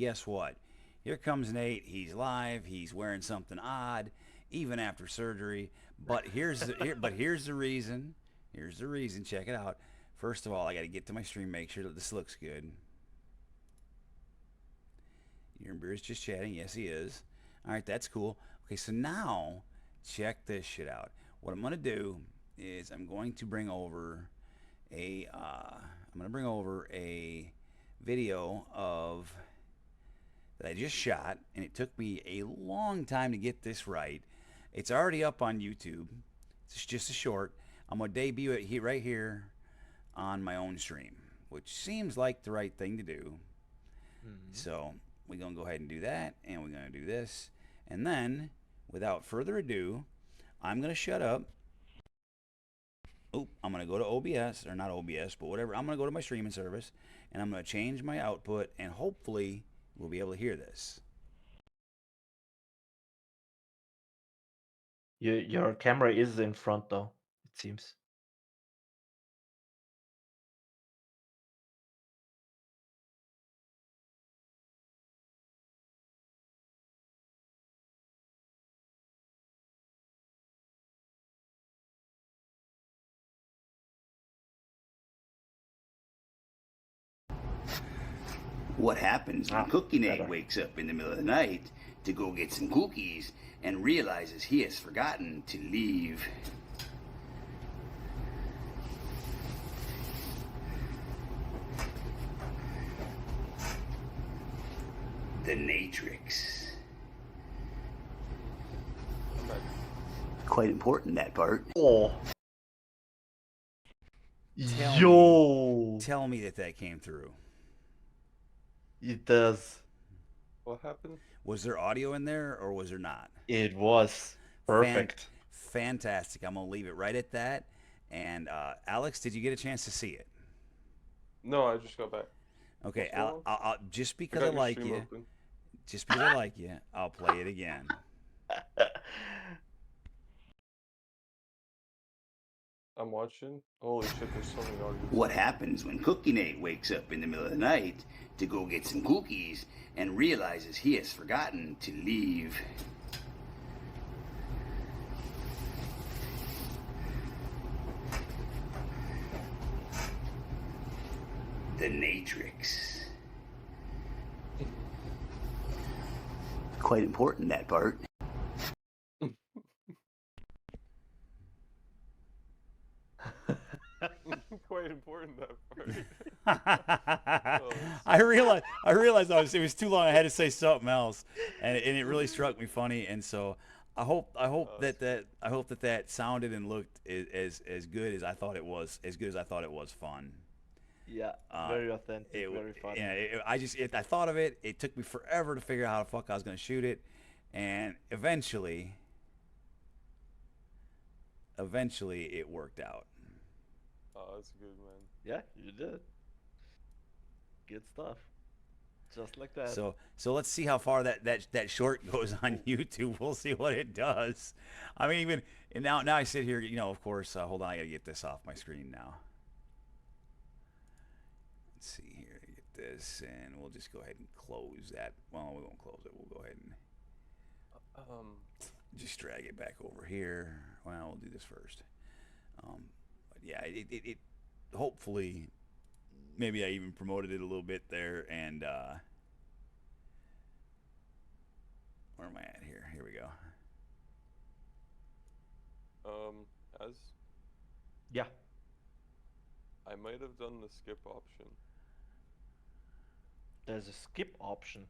guess what? Here comes Nate. He's live. He's wearing something odd, even after surgery. But here's the reason. Here's the reason. Check it out. First of all, I got to get to my stream, make sure that this looks good. Your beer is just chatting. Yes, he is. All right, that's cool. Okay, so now check this shit out. What I'm gonna do is I'm going to bring over a video of that I just shot, and it took me a long time to get this right. It's already up on YouTube. It's just a short. I'm gonna debut it right here on my own stream, which seems like the right thing to do. So we're gonna go ahead and do that, and we're gonna do this, and then without further ado, I'm gonna shut up. I'm gonna go to OBS, or not OBS, but whatever. I'm gonna go to my streaming service, and I'm gonna change my output, and hopefully we'll be able to hear this. Your camera is in front though, it seems. What happens when Cookie Nate wakes up in the middle of the night to go get some cookies and realizes he has forgotten to leave the Natrix? Quite important, that part. Oh. Tell me that came through. It does. What happened? Was there audio in there, or was there not? It was perfect. Fantastic. I'm gonna leave it right at that. And Alex, did you get a chance to see it? No, I just got back. Okay, just because I like you, I'll play it again. I'm watching. Holy shit, there's so many audios. What happens when Cookie Nate wakes up in the middle of the night to go get some cookies and realizes he has forgotten to leave the Natrix? Quite important, that part. Quite important, that part. I realized it was too long. I had to say something else, and it really struck me funny. And so I hope that sounded and looked as good as I thought it was, fun. Yeah, very authentic, very funny. Yeah, I thought of it. It took me forever to figure out how the fuck I was gonna shoot it, and eventually it worked out. Oh, that's good, man. Yeah, you did. Good stuff. Just like that. So let's see how far that short goes on YouTube. We'll see what it does. I mean, even and now I sit here, of course. Hold on, I gotta get this off my screen now. Let's see here, get this, and we'll just go ahead and close that. Well, we won't close it. We'll go ahead and just drag it back over here. Well, we'll do this first. But yeah, it hopefully, maybe I even promoted it a little bit there, and where am I at here? Here we go. Yeah. I might have done the skip option. There's a skip option.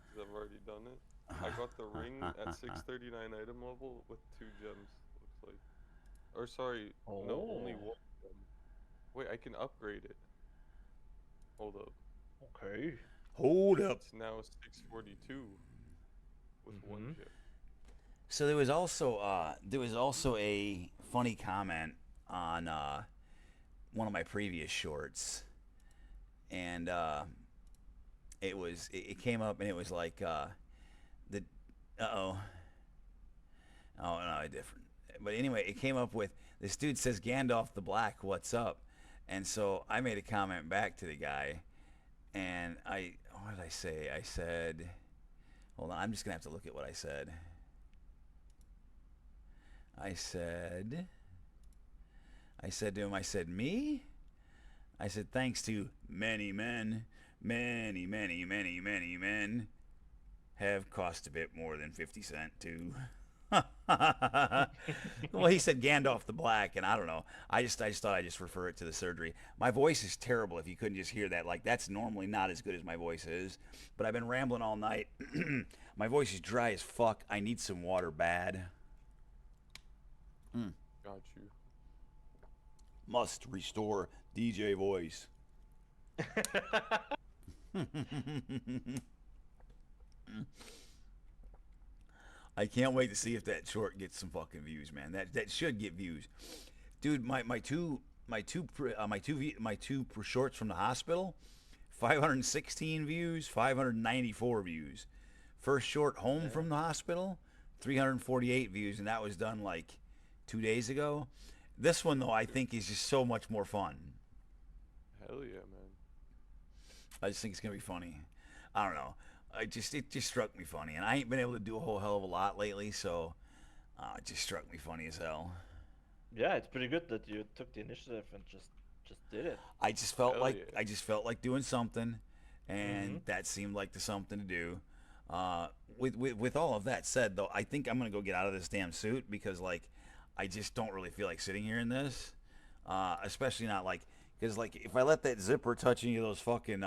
Because I've already done it. I got the ring at 639 item level with 2 gems, looks like. Or sorry, no, only 1 gem. Wait, I can upgrade it. Hold up. Okay. Hold up. It's now 642 with 1 gem. So there was also a funny comment on one of my previous shorts, and it came up, and it was like oh no, different. But anyway, it came up with, this dude says, Gandalf the Black, what's up? And so I made a comment back to the guy, and what did I say? I said, hold on, I'm just gonna have to look at what I said. I said to him, I said, me? I said, thanks to many men, many men have cost a bit more than 50 cent to. Well, he said Gandalf the Black, and I don't know. I just thought I'd just refer it to the surgery. My voice is terrible if you couldn't just hear that. Like, that's normally not as good as my voice is. But I've been rambling all night. My voice is dry as fuck. I need some water bad. Got you. Must restore DJ voice. I can't wait to see if that short gets some fucking views, man. That should get views, dude. My two shorts from the hospital, 516 views, 594 views. First short home from the hospital, 348 views, and that was done like 2 days ago. This one though, I think is just so much more fun. Hell yeah, man. I just think it's gonna be funny. I don't know. It just struck me funny, and I ain't been able to do a whole hell of a lot lately, so it just struck me funny as hell. Yeah, it's pretty good that you took the initiative and just did it. I just felt Hell like yeah. I just felt like doing something, and that seemed like the something to do. With all of that said, though, I think I'm gonna go get out of this damn suit because like I just don't really feel like sitting here in this, especially not like because like if I let that zipper touch any of those fucking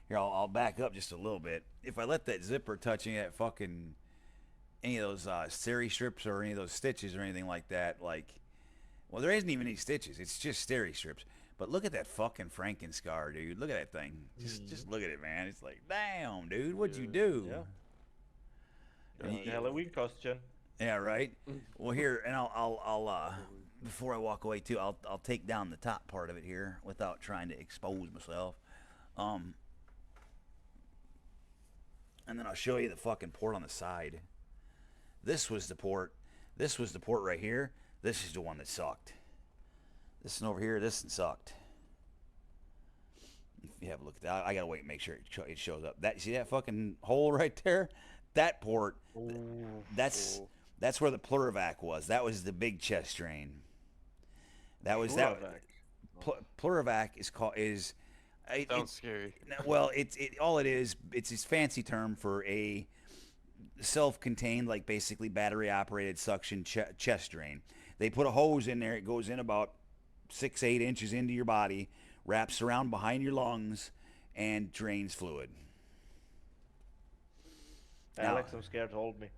here, I'll back up just a little bit. If I let that zipper touch any of that fucking any of those steri strips or any of those stitches or anything like that, like, well, there isn't even any stitches. It's just steri strips. But look at that fucking Franken scar, dude. Look at that thing. Just look at it, man. It's like, damn, dude, what'd you do? Yeah. And Halloween costume. yeah, right. Well, here, and I'll before I walk away too, I'll take down the top part of it here without trying to expose myself. And then I'll show you the fucking port on the side. This was the port. This was the port right here. This is the one that sucked. This one over here, this one sucked. If you have a look at that, I gotta wait and make sure it shows up. That, see that fucking hole right there? That port, that's where the Plurivac was. That was the big chest drain. That was that. Plurivac is called is. Sounds scary. Well, all it is. It's his fancy term for a self-contained, like basically battery-operated suction chest drain. They put a hose in there. It goes in about 6-8 inches into your body, wraps around behind your lungs, and drains fluid. Alex, I'm scared. Hold me.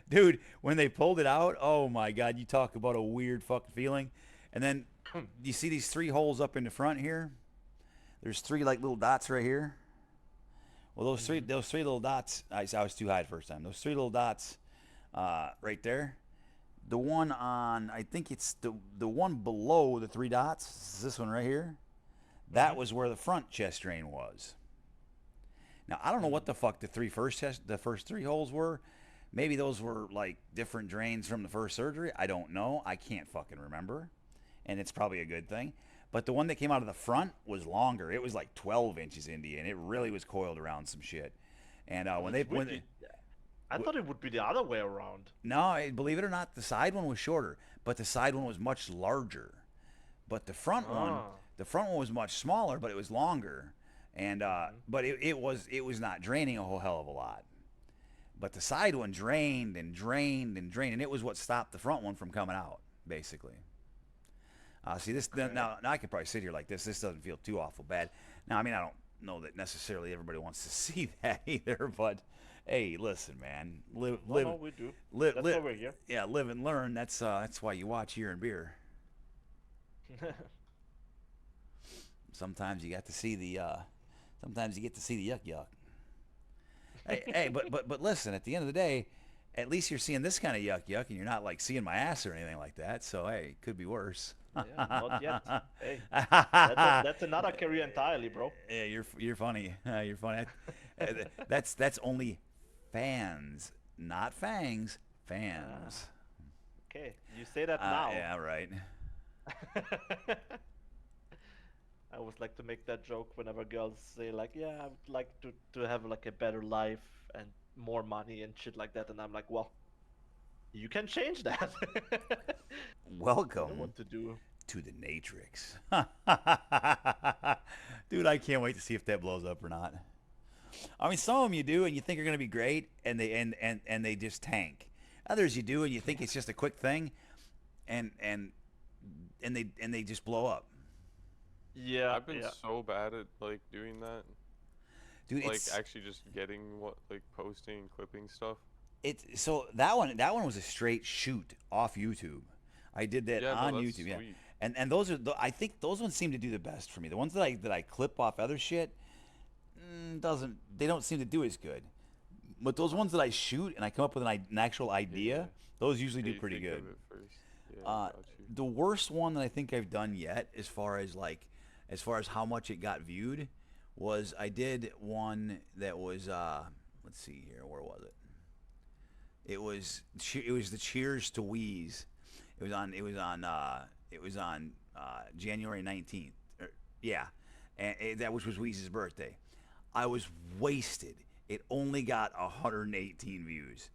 Dude, when they pulled it out, oh my God, you talk about a weird fucking feeling. And then you see these 3 holes up in the front here? There's 3 like little dots right here. Well, those three little dots, I was too high the first time. Those 3 little dots right there. The one on, I think it's the one below the 3 dots, is this one right here. That was where the front chest drain was. Now, I don't know what the fuck the first 3 holes were. Maybe those were like different drains from the first surgery. I don't know. I can't fucking remember. And it's probably a good thing. But the one that came out of the front was longer. It was like 12 inches in the end. It really was coiled around some shit. And I thought it would be the other way around. No, believe it or not, the side one was shorter, but the side one was much larger. But the front one was much smaller, but it was longer. And but it was not draining a whole hell of a lot. But the side one drained and drained and drained, and it was what stopped the front one from coming out, basically. See this now I could probably sit here like this. This doesn't feel too awful bad. Now, I mean, I don't know that necessarily everybody wants to see that either, but hey, listen, man, live. No, we do. That's why we're here. Yeah, live and learn. That's why you watch Year and Beer. Sometimes you got to see the sometimes you get to see the yuck. hey, but listen, at the end of the day, at least you're seeing this kind of yuck, and you're not like seeing my ass or anything like that. So hey, it could be worse. Yeah, not yet. Hey, that's another career entirely, bro. Yeah, you're funny. You're funny. That's only fans, not fangs. Fans. Okay, you say that now. Yeah, right. I always like to make that joke whenever girls say like, "Yeah, I would like to have like a better life and more money and shit like that," and I'm like, "Well, you can change that. You know Welcome what to do." to the Natrix. Dude, I can't wait to see if that blows up or not. I mean, some of them you do and you think are going to be great, and they just tank. Others you do and you think it's just a quick thing, and and and they just blow up. Yeah, I've been yeah. so bad at like doing that, Dude, like it's actually just getting what like posting and clipping stuff. so that one was a straight shoot off YouTube. I did that Yeah, no, on that's YouTube, yeah. sweet. And those are I think those ones seem to do the best for me. The ones that I clip off other shit doesn't they don't seem to do as good. But those ones that I shoot and I come up with an actual Yeah. idea, those usually Yeah, do you pretty think good. of it first. Yeah, Uh, got you. the worst one that I think I've done yet, as far as how much it got viewed, was I did one that was let's see here, where was it? It was the Cheers to Wheeze. It was on January 19th. Yeah, and that which was Wheeze's birthday. I was wasted. It only got 118 views.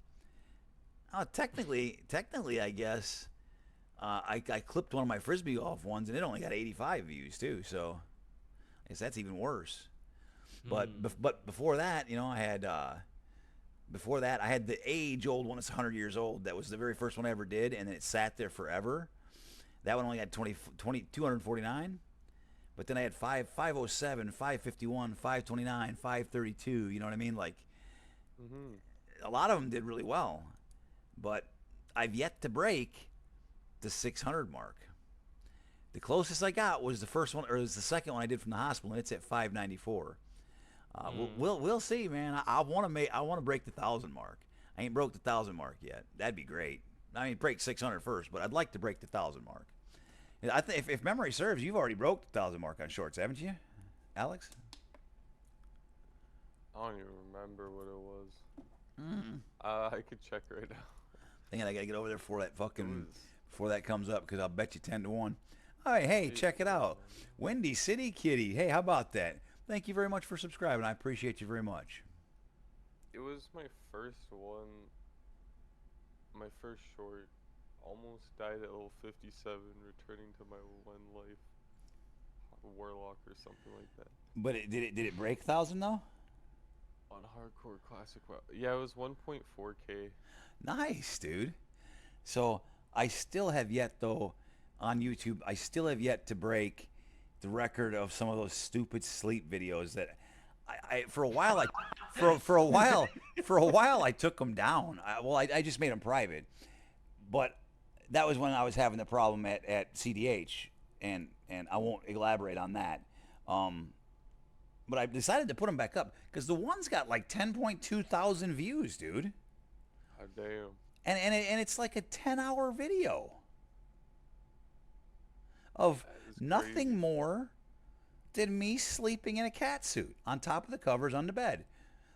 Technically, I guess I clipped one of my frisbee golf ones and it only got 85 views too. So I guess that's even worse. But Hmm. but before that, I had the age old one that's 100 years old. That was the very first one I ever did, and then it sat there forever. That one only had 249. But then I had 507, 551, 529, 532. You know what I mean? Like Mhm. a lot of them did really well, but I've yet to break the 600 mark. The closest I got was the first one, or it was the second one I did from the hospital, and it's at 594. We'll, Hmm. we'll see, man. I want to break the 1,000 mark. I ain't broke the 1,000 mark yet. That'd be great. I mean, break 600 first, but I'd like to break the 1,000 mark. I think if memory serves, you've already broke the 1,000 mark on shorts, haven't you, Alex? I don't even remember what it was. Mm. I could check right now. Dang it, I gotta get over there before that It fucking was before that comes up because I'll bet you 10-1. All right, hey, eight check it out, one. Windy City Kitty. Hey, how about that? Thank you very much for subscribing. I appreciate you very much. It was my first one, my first short. Almost died at level 57, returning to my one life warlock or something like that. But did it break 1,000 though? On hardcore classic WoW. Yeah, it was 1.4k. Nice, dude. So I still have yet though on YouTube. I still have yet to break the record of some of those stupid sleep videos that I for a while I for a while I took them down. I just made them private, but that was when I was having the problem at CDH, and I won't elaborate on that. Um, but I decided to put them back up because the one's got like 10.2 thousand views, dude, God damn. and it's like a 10-hour video of That is nothing crazy. more than me sleeping in a cat suit on top of the covers on the bed.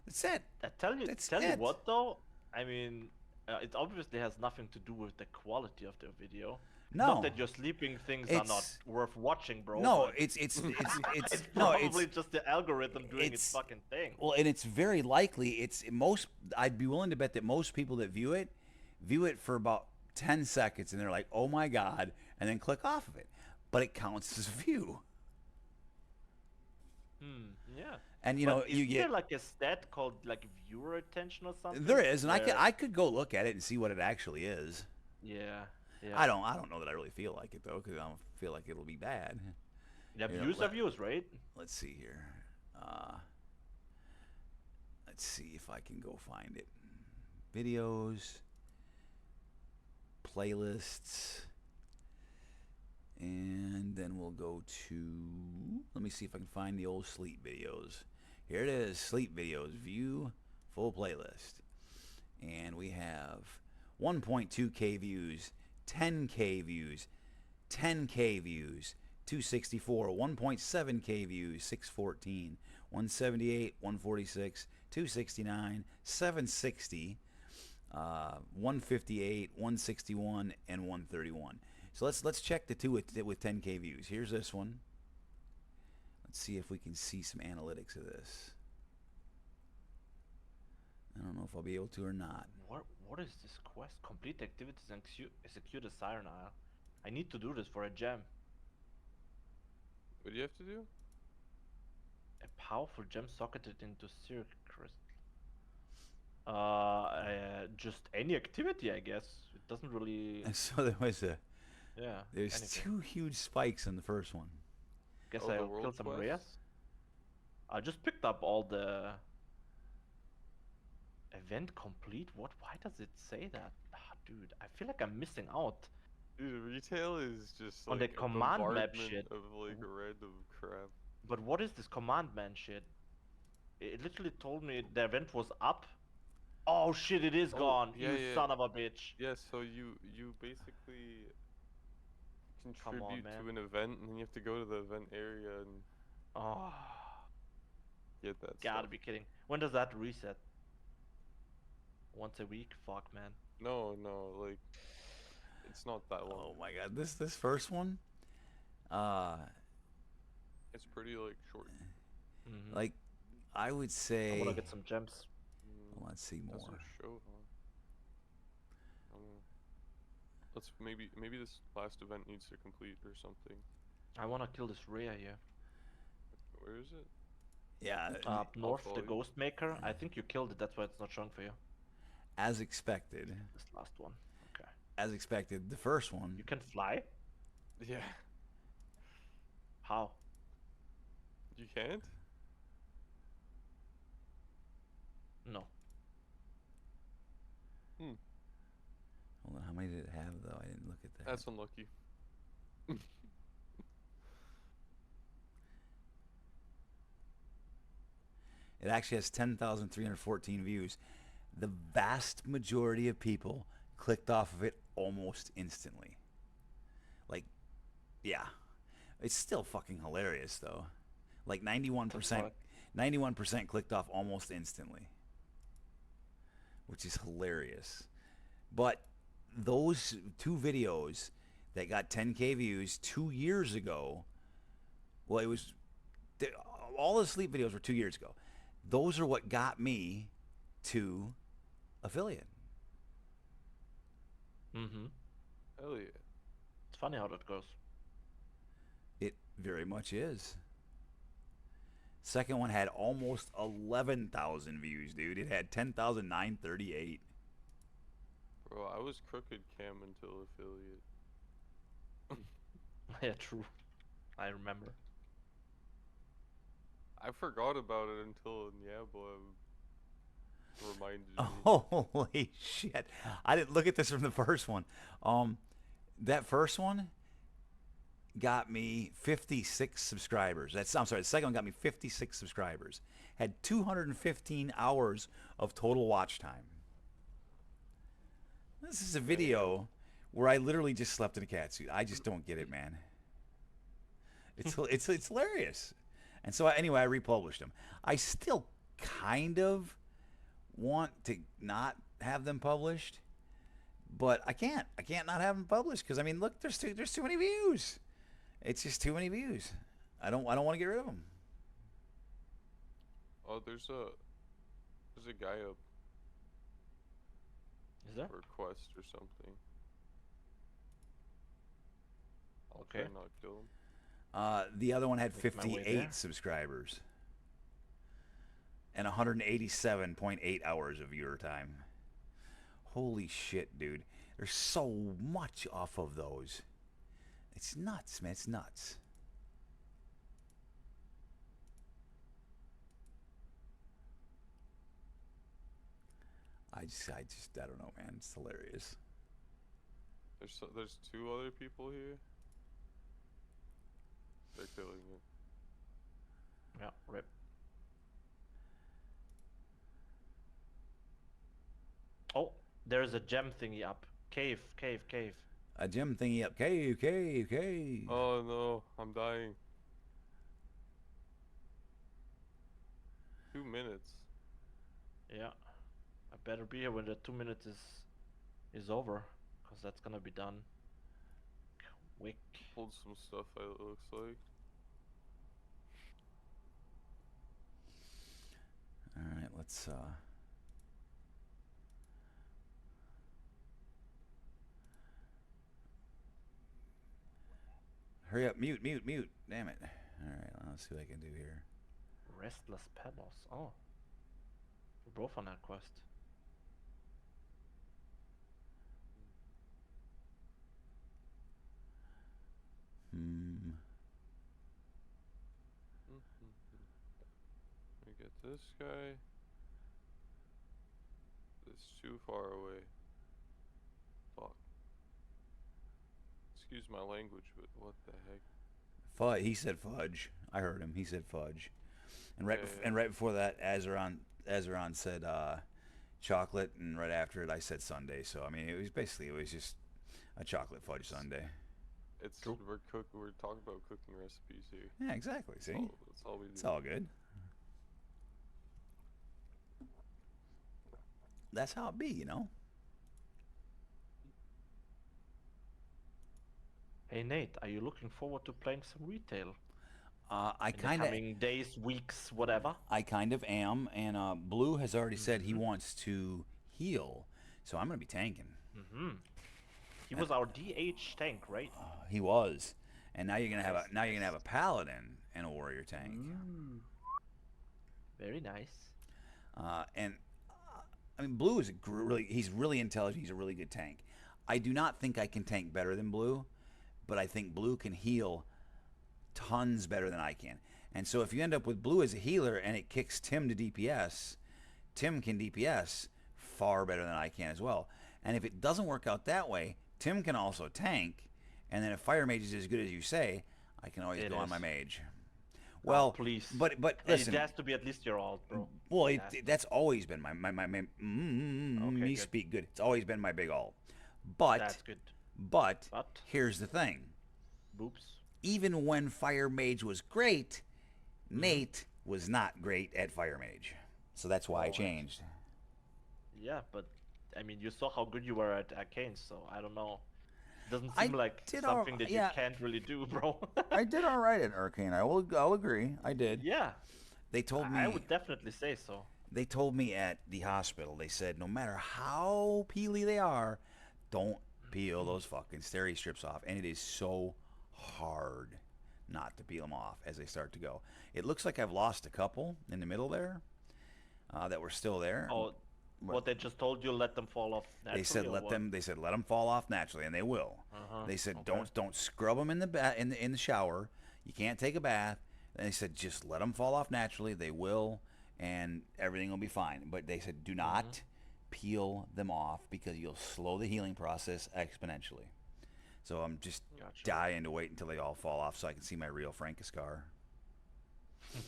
That's it. I tell you, That's tell you it. what though. I mean, it obviously has nothing to do with the quality of the video. Not No, that your sleeping things are not it's worth watching, bro. no, But it's it's no, probably just the algorithm doing its it's fucking thing. well, and it's very likely it's most. I'd be willing to bet that most people that view it for about 10 seconds, and they're like, "Oh my god," and then click off of it. But it counts as a view, Hmm. Yeah. and But you isn't there get like a stat called like viewer attention or there something? is, and Where I could go look at it and see what it actually is. yeah, yeah, I don't know that I really feel like it though, because I don't feel like it'll be bad. yeah. You know, Views are views, right? let's see here. Uh, let's see if I can go find it. Videos, playlists, and then we'll go to. Let me see if I can find the old sleep videos. Here it is, sleep videos. View full playlist, and we have 1.2k views, 10k views, 10k views, 264, 1.7k views, 614, 178, 146, 269, 760, 158, 161, and 131. So let's check the two with 10k views. Here's this one. Let's see if we can see some analytics of this. I don't know if I'll be able to or not. What is this quest? Complete the activities and execute a Siren Isle. I need to do this for a gem. What do you have to do? A powerful gem socketed into Syric crystal. Just any activity, I guess. It doesn't really. And so there's anything. two huge spikes in the first one. Guess Oh, the I'll kill world some quest? rares. I just picked up all the event complete. What? Why does it say that? Ah, dude, I feel like I'm missing out. Dude, retail is just On the like a command map bombardment shit. of like random crap. But what is this command man shit? It literally told me the event was up. Oh shit! It is Oh, gone. yeah, You yeah. son of a bitch. Yeah, so you basically Come on, contribute to man. an event, and then you have to go to the event area and Oh, get that gotta stuff. be kidding. When does that reset? Once a week? Fuck, man. No, like it's not that long. Oh my god, this first one, uh, It's pretty like short. Mm-hmm. like I would I say. wanna get some gems. Mm, Let's see more. doesn't show, huh? I don't know. Let's maybe this last event needs to complete or something. I wanna kill this rare here. Where is it? Yeah, Up north, follow the you. Ghost Maker. I think you killed it. That's why it's not showing for you. as expected. This last one. Okay. As expected, the first one. You can fly? Yeah. How? You can't? No. Hold on, how many did it have though? I didn't look at that. That's unlucky. It actually has 10,314 views. The vast majority of people clicked off of it almost instantly. Like, yeah. It's still fucking hilarious though. Like 91%, 91% clicked off almost instantly. Which is hilarious. But those two videos that got 10K views 2 years ago, well, it was all the sleep videos were 2 years ago. Those are what got me to affiliate. Mm-hmm. Hell yeah. It's funny how that goes. It very much is. Second one had almost 11,000 views, dude. It had 10,938. Bro, I was crooked cam until affiliate. Yeah, true. I remember. I forgot about it until Niabla reminded me. Holy shit. I didn't look at this from the first one. That first one got me 56 subscribers. I'm sorry, the second one got me 56 subscribers. Had 215 hours of total watch time. This is a video where I literally just slept in a catsuit. I just don't get it, man. It's hilarious. And so anyway, I republished them. I still kind of want to not have them published, but I can't. I can't not have them published because I mean, look, there's too many views. It's just too many views. I don't want to get rid of them. Oh, there's a guy up Is there? for a quest or something. I'll Okay. try not to kill him. The other one had Make my way there. 58 subscribers and 187.8 hours of viewer time. Holy shit, dude. There's so much off of those. It's nuts, man. It's nuts. I don't know, man. It's hilarious. There's two other people here. They're killing it. Yeah, rip. Oh, there's a gem thingy up. Cave. A gem thingy up. Cave. Oh no, I'm dying. 2 minutes. Yeah. I better be here when the 2 minutes is over, cause that's gonna be done quick. Pulled some stuff out, it looks like. Let's hurry up, mute. Damn it. All right, let's see what I can do here. Restless Pebbles. Oh. We're both on that quest. Let me get this guy. It's too far away. Fuck. Excuse my language, but what the heck? Fudge. He said fudge. I heard him. He said fudge. And right and right before that, Azeron said chocolate, and right after it, I said sundae. So I mean, it was just a chocolate fudge sundae. It's we're talking about cooking recipes here. Yeah, exactly. See, that's all we do. It's all good. That's how it be, you know. Hey Nate, are you looking forward to playing some retail? I In the kind of, coming days, weeks, whatever. I kind of am, and Blue has already said he wants to heal, so I'm gonna be tanking. He was our DH tank, right? He was, and now you're gonna have a paladin and a warrior tank. Very nice. And I mean, Blue is he's really intelligent. He's a really good tank. I do not think I can tank better than Blue, but I think Blue can heal tons better than I can. And so if you end up with Blue as a healer and it kicks Tim to DPS, Tim can DPS far better than I can as well. And if it doesn't work out that way, Tim can also tank. And then if Fire Mage is as good as you say, I can always go on my mage. Well, please. But Hey, listen, it has to be at least your alt, bro. well, that's always been my me good. speak good. It's always been my big alt. But That's good. But here's the thing. Boops. Even when Fire Mage was great, Nate was not great at Fire Mage. So that's why I changed. Yeah, but I mean, you saw how good you were at Arcane, so I don't know. Doesn't seem like something that you can't really do, bro. I did all right at Arcane. I'll agree. I did. Yeah. They told me. I would definitely say so. They told me at the hospital. They said no matter how peely they are, don't peel those fucking steri strips off. And it is so hard not to peel them off as they start to go. It looks like I've lost a couple in the middle there that were still there. Oh, what they just told you, let them fall off naturally. They said let them fall off naturally, and they will. They said don't scrub them in the shower. You can't take a bath. And they said just let them fall off naturally. They will, and everything will be fine. But they said do not peel them off because you'll slow the healing process exponentially. So I'm just dying to wait until they all fall off so I can see my real Frankiscar. I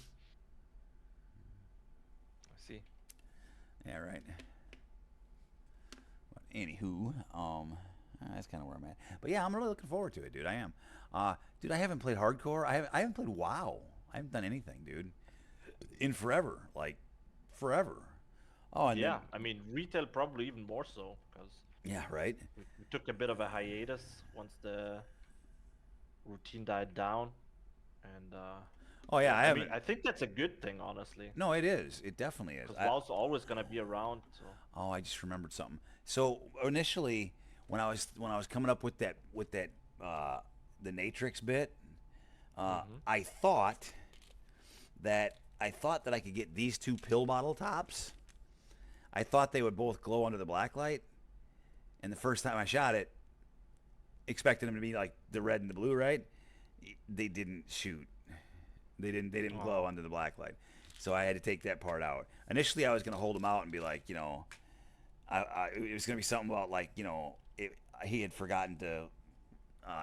see. Yeah, right. But anywho, that's kind of where I'm at. But yeah, I'm really looking forward to it, dude. I am. Dude, I haven't played hardcore. I haven't played WoW. I haven't done anything, dude, in forever. Like, forever. Oh, and yeah. I mean, retail probably even more so because. Yeah, right. We took a bit of a hiatus once the routine died down, and. Oh yeah, I mean, I think that's a good thing, honestly. No, it is. It definitely is. Because WoW's always gonna be around. So. Oh, I just remembered something. So initially, when I was coming up with that the Natrix bit, I thought that I could get these two pill bottle tops. I thought they would both glow under the blacklight, and the first time I shot it, expecting them to be like the red and the blue, right? They didn't shoot. They didn't glow under the blacklight, so I had to take that part out. Initially, I was gonna hold them out and be like, you know, it was gonna be something about like, you know, he had forgotten to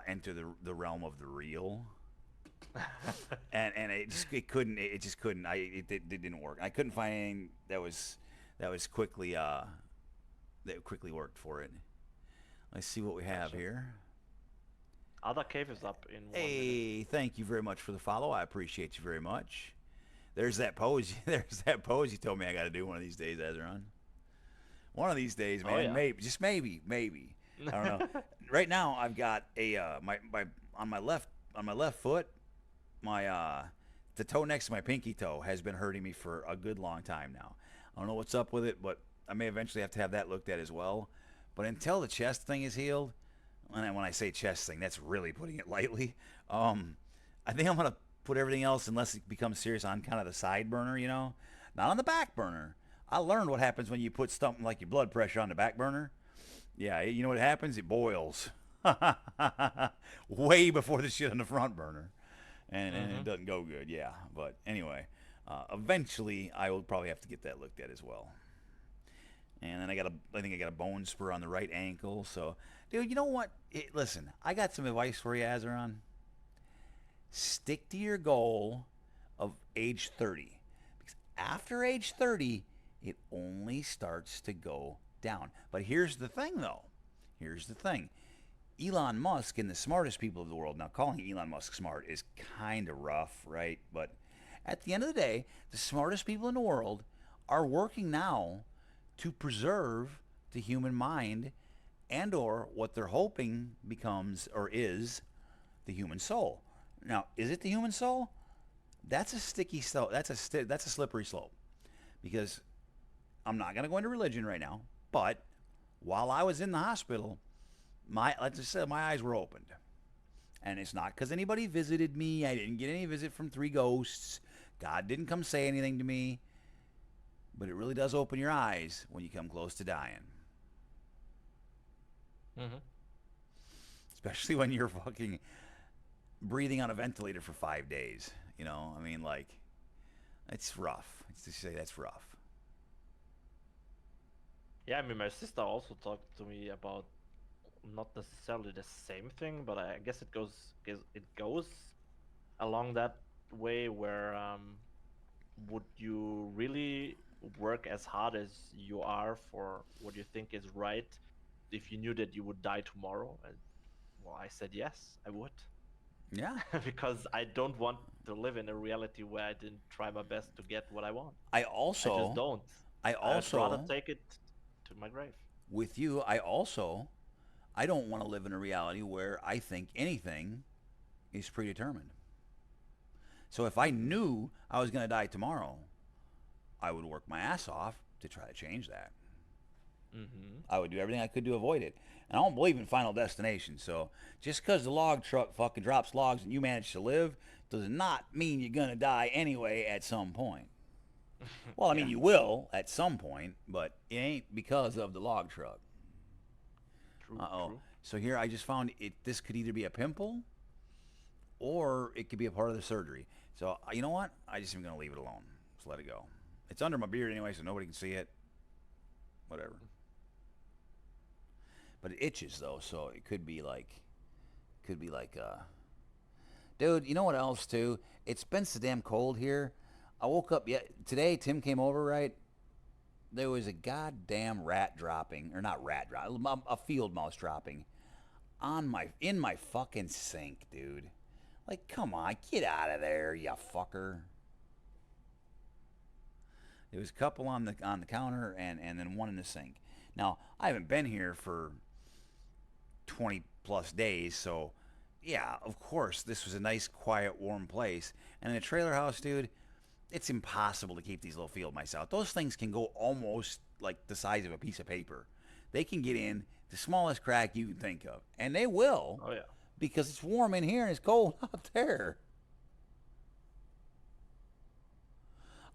enter the realm of the real, and it just couldn't. It didn't work. I couldn't find anything that was quickly that quickly worked for it. Let's see what we have here. Other cave is up in 1 minute. Hey, thank you very much for the follow. I appreciate you very much. There's that pose. There's that pose you told me I got to do one of these days, Azeron. One of these days, man. Yeah. Maybe, just maybe. I don't know. Right now, I've got a my on my left foot, my the toe next to my pinky toe has been hurting me for a good long time now. I don't know what's up with it, but I may eventually have to have that looked at as well. But until the chest thing is healed, and when I say chest thing, that's really putting it lightly. I think I'm gonna put everything else, unless it becomes serious, on kind of the side burner, you know, not on the back burner. I learned what happens when you put something like your blood pressure on the back burner. Yeah, you know what happens? It boils way before the shit on the front burner, and it doesn't go good. Yeah, but anyway, eventually I will probably have to get that looked at as well. And then I think I got a bone spur on the right ankle. So, dude, you know what? Listen, I got some advice for you, Azeron. Stick to your goal of age 30. Because after age 30, it only starts to go down. But here's the thing, though. Here's the thing. Elon Musk and the smartest people of the world, now calling Elon Musk smart is kind of rough, right? But at the end of the day, the smartest people in the world are working now to preserve the human mind, and or what they're hoping becomes or is the human soul. Now, is it the human soul? That's a sticky slope. That's a slippery slope, because I'm not going to go into religion right now. But while I was in the hospital, let's just say my eyes were opened, and it's not because anybody visited me. I didn't get any visit from three ghosts. God didn't come say anything to me. But it really does open your eyes when you come close to dying. Especially when you're fucking breathing on a ventilator for 5 days. You know, I mean, like, it's rough. It's to say that's rough. Yeah, I mean, my sister also talked to me about not necessarily the same thing, but I guess it goes along that way where would you really work as hard as you are for what you think is right if you knew that you would die tomorrow? And well, I said yes, I would. Yeah. Because I don't want to live in a reality where I didn't try my best to get what I want. I just don't. I'd rather take it to my grave. With you, I don't want to live in a reality where I think anything is predetermined. So if I knew I was going to die tomorrow, I would work my ass off to try to change that. I would do everything I could to avoid it. And I don't believe in final destination. So just because the log truck fucking drops logs and you manage to live does not mean you're going to die anyway at some point. Well, I mean, you will at some point, but it ain't because of the log truck. True. So here I just found it. This could either be a pimple or it could be a part of the surgery. So you know what? I just am going to leave it alone. Just let it go. It's under my beard anyway, so nobody can see it. Whatever. But it itches though, so it could be like, dude, you know what else too? It's been so damn cold here. I woke up today. Tim came over, right? There was a goddamn rat dropping, or not rat drop, a field mouse dropping in my fucking sink, dude. Like, come on, get out of there, you fucker. There was a couple on the counter and then one in the sink. Now, I haven't been here for 20 plus days, so yeah, of course, this was a nice, quiet, warm place. And in a trailer house, dude, it's impossible to keep these little field mice out. Those things can go almost like the size of a piece of paper. They can get in the smallest crack you can think of. And they will. Oh, yeah. Because it's warm in here and it's cold out there.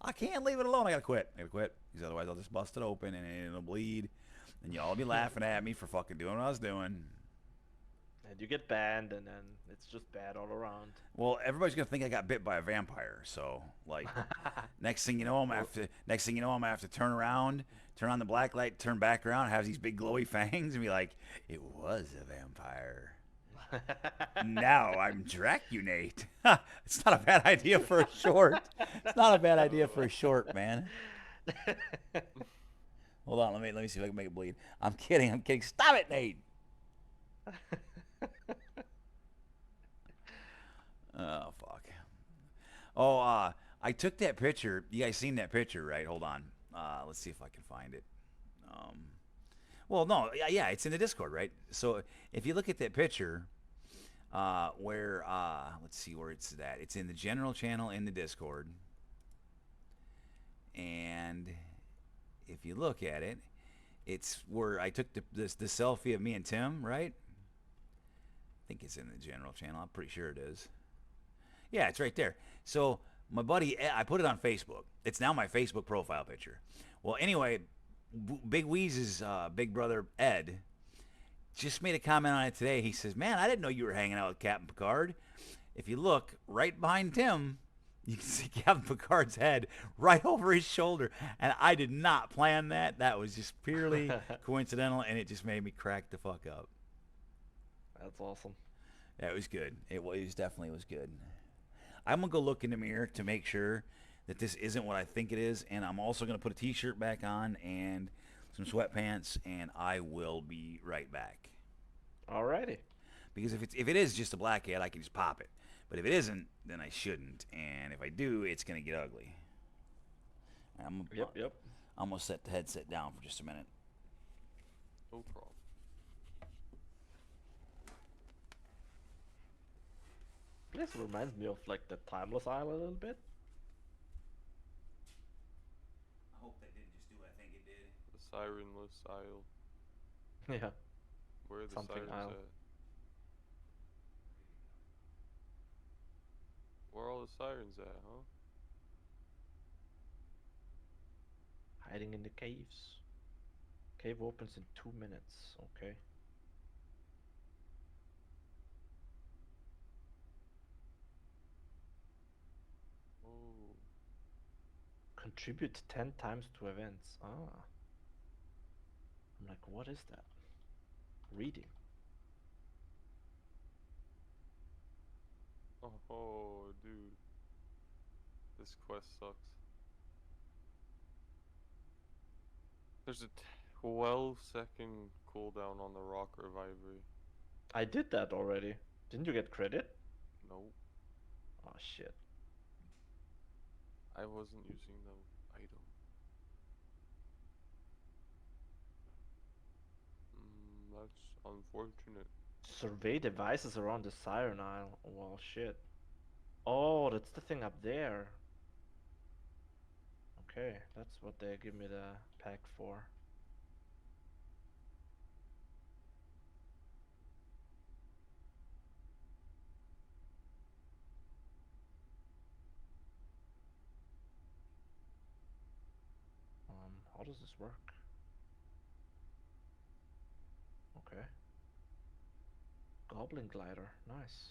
I can't leave it alone. I gotta quit. Because otherwise I'll just bust it open and it'll bleed. And y'all be laughing at me for fucking doing what I was doing. And you get banned, and then it's just bad all around. Well, everybody's gonna think I got bit by a vampire. So, like, next thing you know, I'm gonna have to turn around, turn on the black light, turn back around, have these big glowy fangs, and be like, "It was a vampire." Now I'm Dracunate. It's not a bad idea for a short. It's not a bad idea for a short, man. Hold on, let me see if I can make it bleed. I'm kidding. Stop it, Nate. Oh fuck. Oh, I took that picture. You guys seen that picture, right? Hold on. Let's see if I can find it. Well, no, yeah, it's in the Discord, right? So if you look at that picture, let's see where it's at. It's in the general channel in the Discord, and if you look at it, it's where I took the selfie of me and Tim, right? I think it's in the general channel. I'm pretty sure it is. Yeah, it's right there. So my buddy, I put it on Facebook. It's now my Facebook profile picture. Well, anyway, Big Weeze's big brother, Ed, just made a comment on it today. He says, man, I didn't know you were hanging out with Captain Picard. If you look right behind Tim, you can see Captain Picard's head right over his shoulder. And I did not plan that. That was just purely coincidental, and it just made me crack the fuck up. That's awesome. Yeah, it was good. It definitely was good. I'm going to go look in the mirror to make sure that this isn't what I think it is. And I'm also going to put a t-shirt back on and some sweatpants, and I will be right back. Alrighty. Because if it is just a blackhead, I can just pop it. But if it isn't, then I shouldn't. And if I do, it's going to get ugly. Yep. I'm going to set the headset down for just a minute. No problem. This reminds me of like the Timeless Isle a little bit. I hope that didn't just do what I think it did. The Sirenless Isle. Yeah. Where are the Something sirens Isle. at? Where are all the sirens at, huh? Hiding in the caves. Cave opens in 2 minutes. Okay. Oh. Contribute 10 times to events. Ah. I'm like, what is that? Reading. Oh, dude. This quest sucks. There's a 12-second cooldown on the Rock Revivery. I did that already. Didn't you get credit? Nope. Oh shit. I wasn't using the item. That's unfortunate. Survey devices around the Siren Isle. Well, shit. Oh, that's the thing up there. Okay, that's what they give me the pack for. How does this work? Okay. Goblin glider, nice.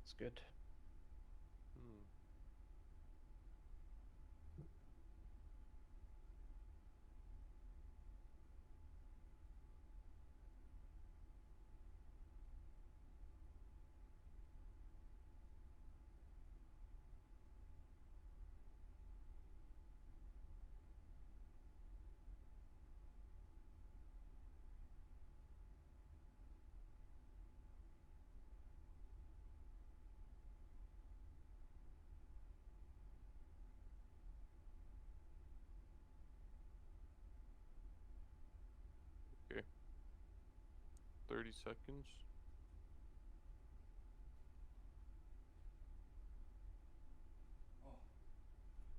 It's good. Hmm. Okay. 30 seconds.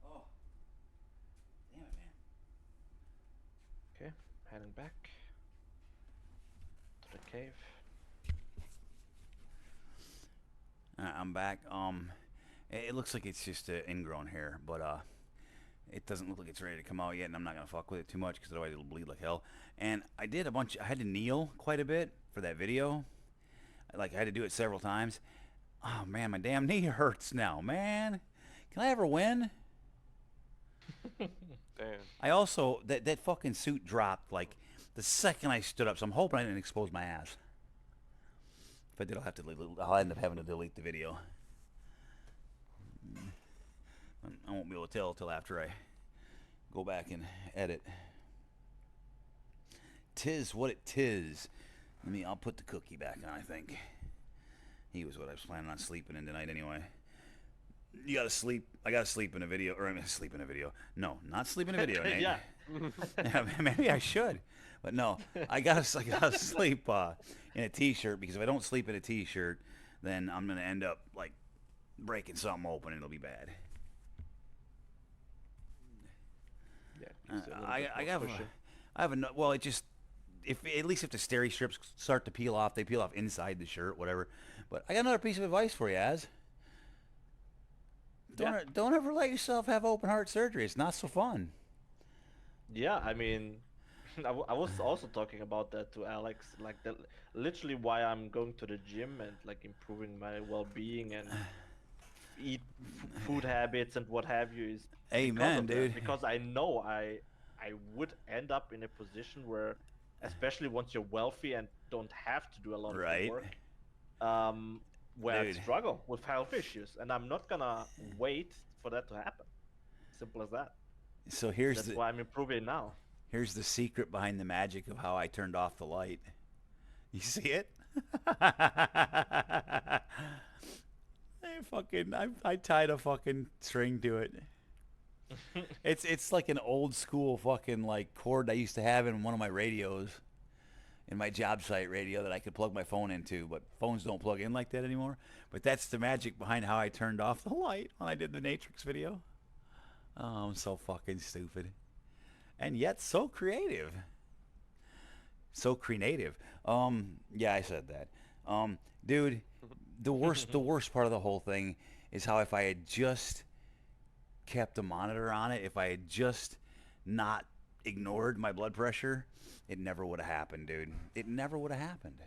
Oh. Damn it, man. Okay, heading back to the cave. I'm back. It looks like it's just ingrown hair, but it doesn't look like it's ready to come out yet, and I'm not gonna fuck with it too much because otherwise it'll bleed like hell. And I had to kneel quite a bit for that video. Like I had to do it several times. Oh man, my damn knee hurts now, man. Can I ever win? Damn. I also that fucking suit dropped like the second I stood up, so I'm hoping I didn't expose my ass. If I did, I'll end up having to delete the video. I won't be able to tell till after I go back and edit. Tis what it tis. I'll put the cookie back on, I think. He was what I was planning on sleeping in tonight anyway. You gotta sleep. I gotta sleep in a video. Or I mean, sleep in a video. No, not sleep in a video, Nate. Yeah. Yeah, maybe I should. But no, I gotta sleep in a t-shirt, because if I don't sleep in a t-shirt, then I'm gonna end up like breaking something open and it'll be bad. makes you a little I bit I more have cushion. I have a well. It just if at least if the steri strips start to peel off, they peel off inside the shirt, whatever. But I got another piece of advice for you, Az. Yeah, Don't ever let yourself have open heart surgery. It's not so fun. yeah. I mean, I was also talking about that to Alex, like that, literally why I'm going to the gym and like improving my well-being and eat food habits and what have you is because Amen, of that. dude. Because I know I would end up in a position where, especially once you're wealthy and don't have to do a lot of the Right, work, um, where I'd dude. struggle with health issues, and I'm not gonna wait for that to happen. Simple as that. So That's why I'm improving now. here's the secret behind the magic of how I turned off the light. You see it? I I tied a fucking string to it. It's like an old school fucking like cord I used to have in one of my radios, in my job site radio that I could plug my phone into, but phones don't plug in like that anymore. But that's the magic behind how I turned off the light when I did the Matrix video. Oh, I'm so fucking stupid. And yet so creative. So creative. Yeah, I said that. Dude, the worst part of the whole thing is how if I had just kept a monitor on it, if I had just not ignored my blood pressure, it never would have happened, dude. It never would have happened.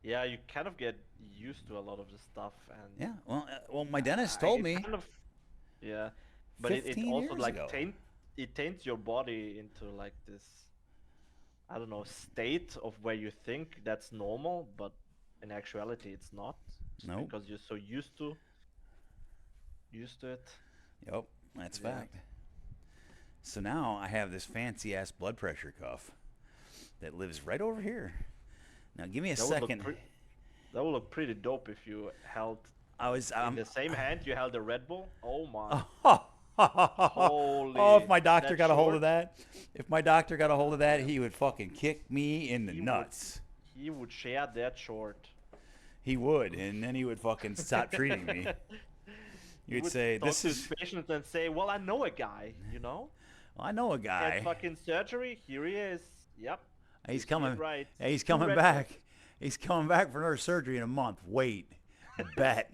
Yeah, you kind of get used to a lot of this stuff, and Yeah. Well, my dentist I, told it me kind of, yeah, but it 15 also years ago. it taints your body into like this, I don't know, state of where you think that's normal, but in actuality it's not, just Nope. because you're so used to it. Yep, that's Yeah. fact. So now I have this fancy ass blood pressure cuff that lives right over here. Now give me a That would look second. that would look pretty dope if you held I was in the same hand you held a Red Bull. Oh my. oh, Holy, if my doctor that got a hold of short? that, if my doctor got a hold of that, he would fucking kick me in the He would- nuts. He would share that short. He would, and then he would fucking stop treating me. He You'd would say, talk "This to his is, patients and say, "Well, I know a guy, you know, I know a had guy. fucking surgery. Here he is. Yep, He's you did coming. right. Hey, he's Two coming Red back. He's coming back for another surgery in a month. Wait, bet."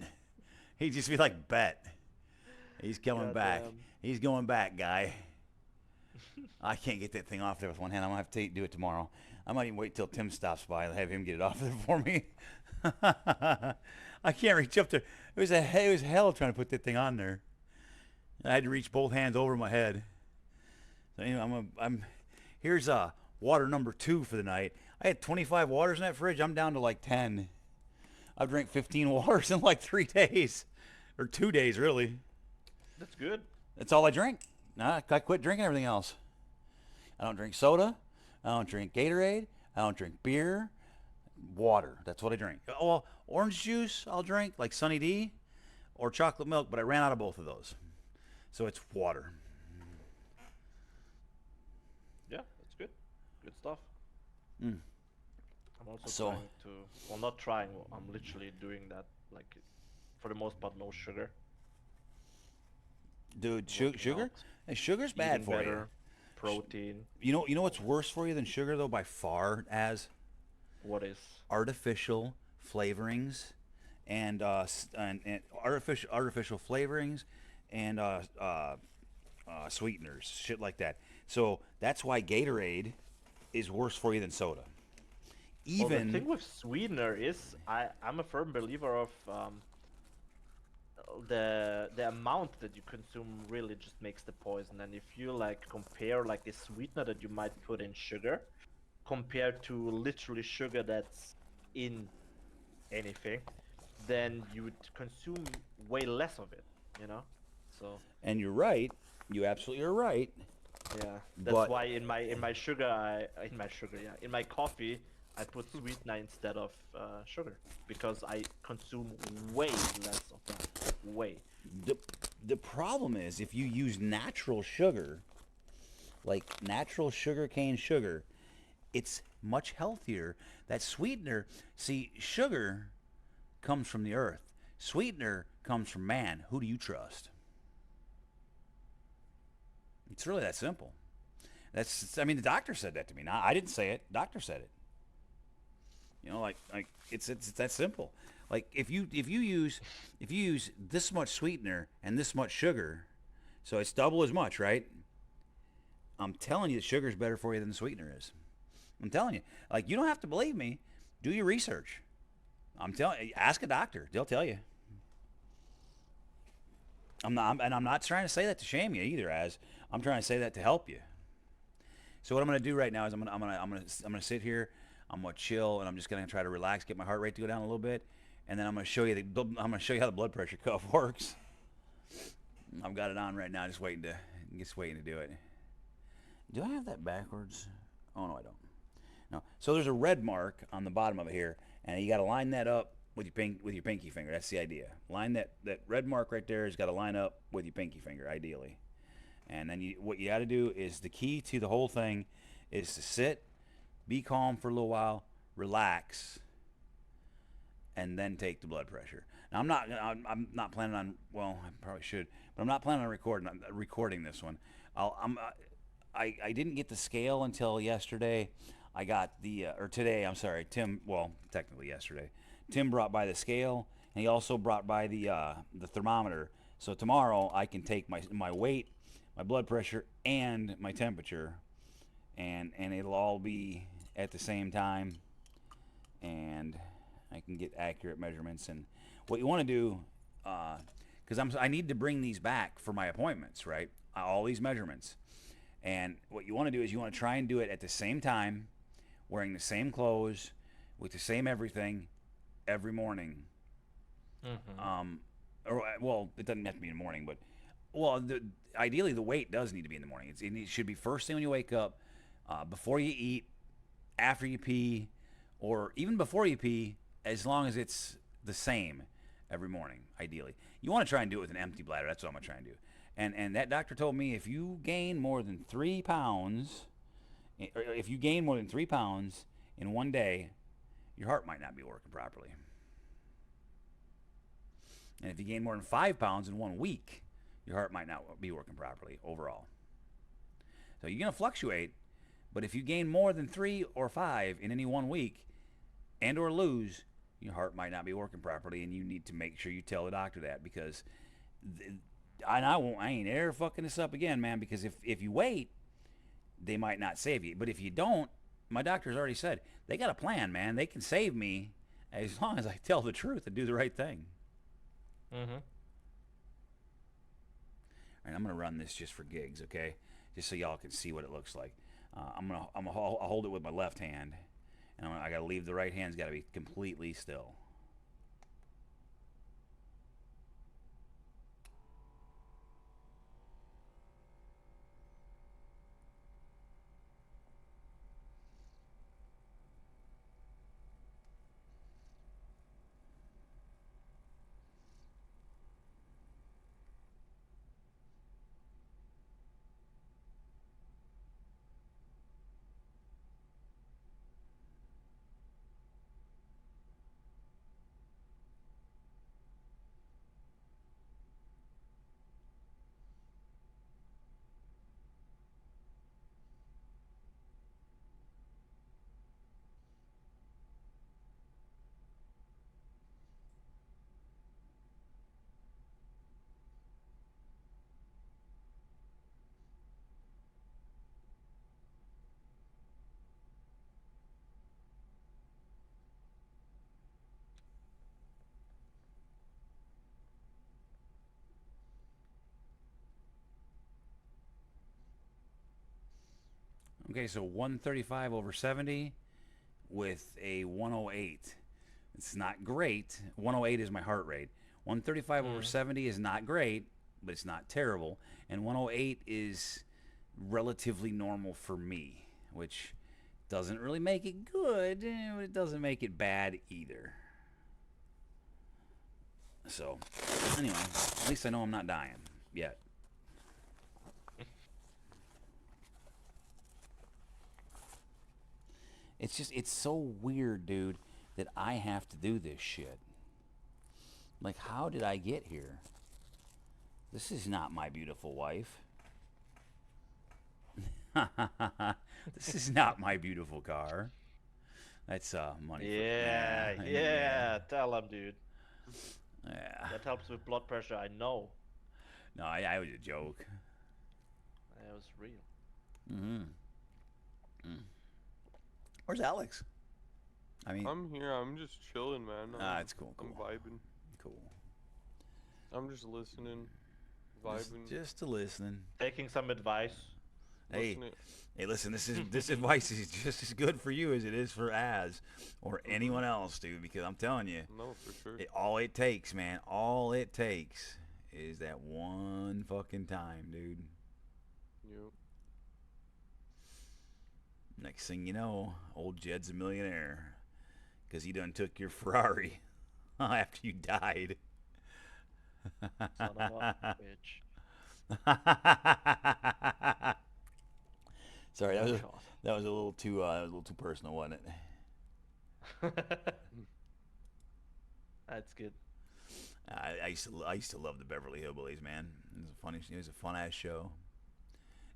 He'd just be like, "Bet." He's coming back. Goddamn. He's going back, guy. I can't get that thing off there with one hand. I'm gonna have to do it tomorrow. I might even wait till Tim stops by and have him get it off there for me. I can't reach up there. It was hell trying to put that thing on there. I had to reach both hands over my head. So you know, here's water number 2 for the night. I had 25 waters in that fridge. I'm down to like 10. I've drank 15 waters in like 3 days, or 2 days really. That's good. That's all I drink. Nah, I quit drinking everything else. I don't drink soda. I don't drink Gatorade. I don't drink beer. Water. That's what I drink. Oh, well, orange juice I'll drink, like Sunny D, or chocolate milk, but I ran out of both of those. So it's water. Yeah, that's good. Good stuff. Mm. I'm also So- trying to, well, not trying. I'm literally doing that. Like, for the most part, no sugar. Dude, Working sugar? out, Hey, sugar's bad eating for better, protein. you. Know what's worse for you than sugar though by far, as What is? artificial flavorings and artificial flavorings and sweeteners, shit like that. So that's why Gatorade is worse for you than soda. Well, the Even thing with sweetener is I'm a firm believer of the amount that you consume really just makes the poison. And if you like compare like a sweetener that you might put in sugar compared to literally sugar that's in anything, then you would consume way less of it, you know? So and you're right, you absolutely are right. yeah, that's But- why in my in my coffee I put sweetener instead of sugar, because I consume way less of that. Way. The problem is if you use natural sugar, like natural sugarcane sugar, it's much healthier. That sweetener, see, sugar comes from the earth. Sweetener comes from man. Who do you trust? It's really that simple. I mean, the doctor said that to me. Now, I didn't say it. Doctor said it. You know, like it's that simple. Like if you use this much sweetener and this much sugar, so it's double as much, right? I'm telling you, the sugar is better for you than the sweetener is. I'm telling you. Like, you don't have to believe me. Do your research. I'm telling you, ask a doctor. They'll tell you. I'm not trying to say that to shame you either, as I'm trying to say that to help you. So what I'm gonna do right now is I'm gonna sit here, I'm gonna chill, and I'm just gonna try to relax, get my heart rate to go down a little bit, and then I'm gonna show you how the blood pressure cuff works. I've got it on right now, just waiting to do it. Do I have that backwards? Oh no, I don't. No. So there's a red mark on the bottom of it here, and you got to line that up with your pinky finger. That's the idea. Line that red mark right there has got to line up with your pinky finger, ideally. And then what you got to do is, the key to the whole thing is to sit, be calm for a little while, relax, and then take the blood pressure. Now I'm not planning on. Well, I probably should, but I'm not planning on recording this one. I didn't get the scale until yesterday. I got or today. I'm sorry, Tim. Well, technically yesterday. Tim brought by the scale, and he also brought by the thermometer. So tomorrow I can take my weight, my blood pressure, and my temperature, and it'll all be at the same time, and I can get accurate measurements. And what you want to do, because I need to bring these back for my appointments, right? All these measurements. And what you want to do is you want to try and do it at the same time, wearing the same clothes, with the same everything, every morning. Mm-hmm. Well, it doesn't have to be in the morning, but ideally the weight does need to be in the morning. It should be first thing when you wake up, before you eat, after you pee, or even before you pee, as long as it's the same every morning. Ideally, you want to try and do it with an empty bladder. That's what I'm gonna try and do. And that doctor told me if you gain more than 3 pounds, or if you gain more than 3 pounds in one day, your heart might not be working properly. And if you gain more than 5 pounds in 1 week, your heart might not be working properly overall. So you're going to fluctuate, but if you gain more than 3 or 5 in any 1 week and or lose, your heart might not be working properly, and you need to make sure you tell the doctor that, because I ain't ever fucking this up again, man, because if you wait, they might not save you. But if you don't, my doctor's already said, they got a plan, man. They can save me as long as I tell the truth and do the right thing. Mm-hmm. All right, I'm gonna run this just for gigs, okay? Just so y'all can see what it looks like. I'll hold it with my left hand, and I gotta leave the right hand's gotta be completely still. Okay, so 135 over 70 with a 108. It's not great. 108 is my heart rate. 135 over 70 is not great, but it's not terrible. And 108 is relatively normal for me, which doesn't really make it good, but it doesn't make it bad either. So, anyway, at least I know I'm not dying yet. It's so weird, dude, that I have to do this shit. Like, how did I get here? This is not my beautiful wife. This is not my beautiful car. That's money for Yeah, nah, yeah. Tell him, dude. yeah. That helps with blood pressure. I know. No, I was a joke. It was real. Mm-hmm. Where's Alex? I mean, I'm here. I'm just chilling, man. it's cool, I'm cool, vibing. cool. I'm just listening, vibing. Just to listening. Taking some advice. Hey, listening. hey, listen. This advice is just as good for you as it is for Az or anyone else, dude. Because I'm telling you, No, for sure. all it takes, man, all it takes is that one fucking time, dude. Yep. Next thing you know, old Jed's a millionaire because he done took your Ferrari after you died. Son of a bitch. Sorry, Oh, God. that was a little too personal, wasn't it? That's good. I used to love the Beverly Hillbillies, man. It was a fun ass show.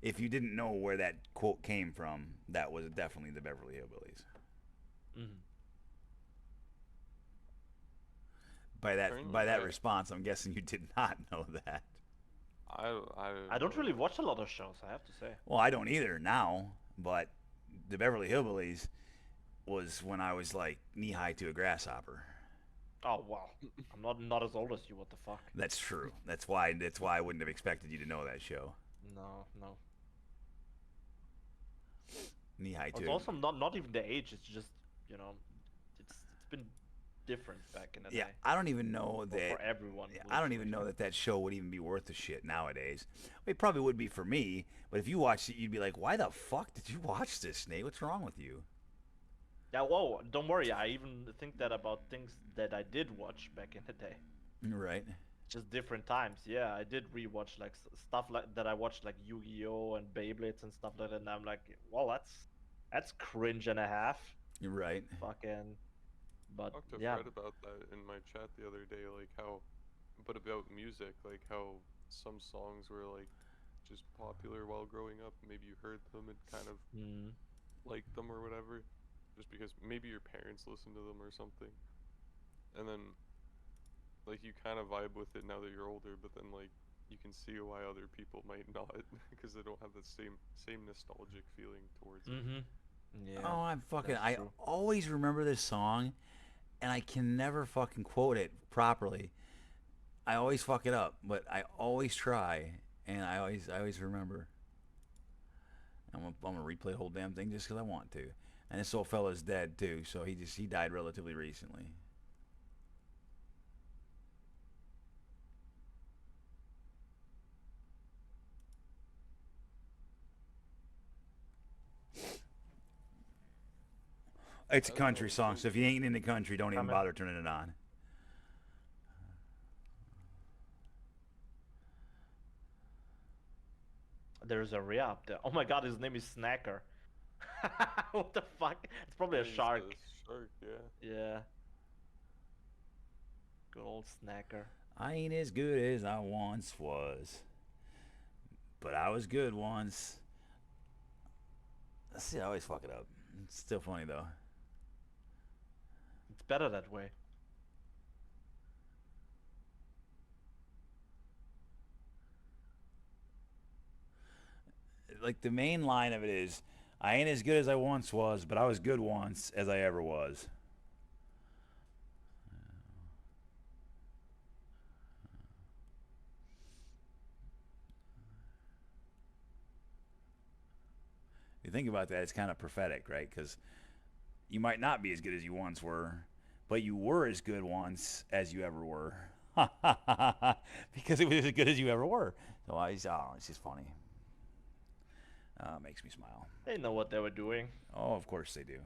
If you didn't know where that quote came from, that was definitely the Beverly Hillbillies. Mhm. By that Apparently, response, I'm guessing you did not know that. I don't really watch a lot of shows, I have to say. Well, I don't either now, but the Beverly Hillbillies was when I was like knee high to a grasshopper. Oh wow. I'm not as old as you. What the fuck? That's true. That's why I wouldn't have expected you to know that show. No, no. Knee high It's to. also not even the age. It's just it's been different back in the Yeah, day. I don't even know For that. everyone. Yeah, I don't even know that show would even be worth a shit nowadays. It probably would be for me, but if you watched it, you'd be like, "Why the fuck did you watch this, Nate? What's wrong with you?" Yeah. Whoa. Don't worry. I even think that about things that I did watch back in the day. Right. Just different times. Yeah, I did rewatch like stuff like that. I watched like Yu-Gi-Oh and Beyblades and stuff like that. And I'm like, well, that's cringe and a half. You're right. Fucking. But talked to yeah. Fred about that in my chat the other day, like how, but about music, like how some songs were like just popular while growing up. Maybe you heard them and kind of Mm. liked them or whatever, just because maybe your parents listened to them or something, and then like you kind of vibe with it now that you're older, but then like you can see why other people might not because they don't have the same nostalgic feeling towards it. Mhm. Yeah. Oh, That's I true. always remember this song, and I can never fucking quote it properly. I always fuck it up, but I always try, and I always remember. I'm gonna replay the whole damn thing just because I want to. And this old fella's dead too, so he died relatively recently. It's a I don't know. country song, so if you ain't in the country, don't even Coming. bother turning it on. There's a Rhea up there. Oh my god, his name is Snacker. What the fuck? It's probably a Yeah, he's shark. Shark, yeah. Yeah. Good old Snacker. I ain't as good as I once was, but I was good once. See, I always fuck it up. It's still funny though. It's better that way. Like the main line of it is, "I ain't as good as I once was, but I was good once as I ever was." If you think about that, it's kind of prophetic, right? Because you might not be as good as you once were, but you were as good once as you ever were. Because it was as good as you ever were. So it's just funny. It makes me smile. They know what they were doing. Oh, of course they do.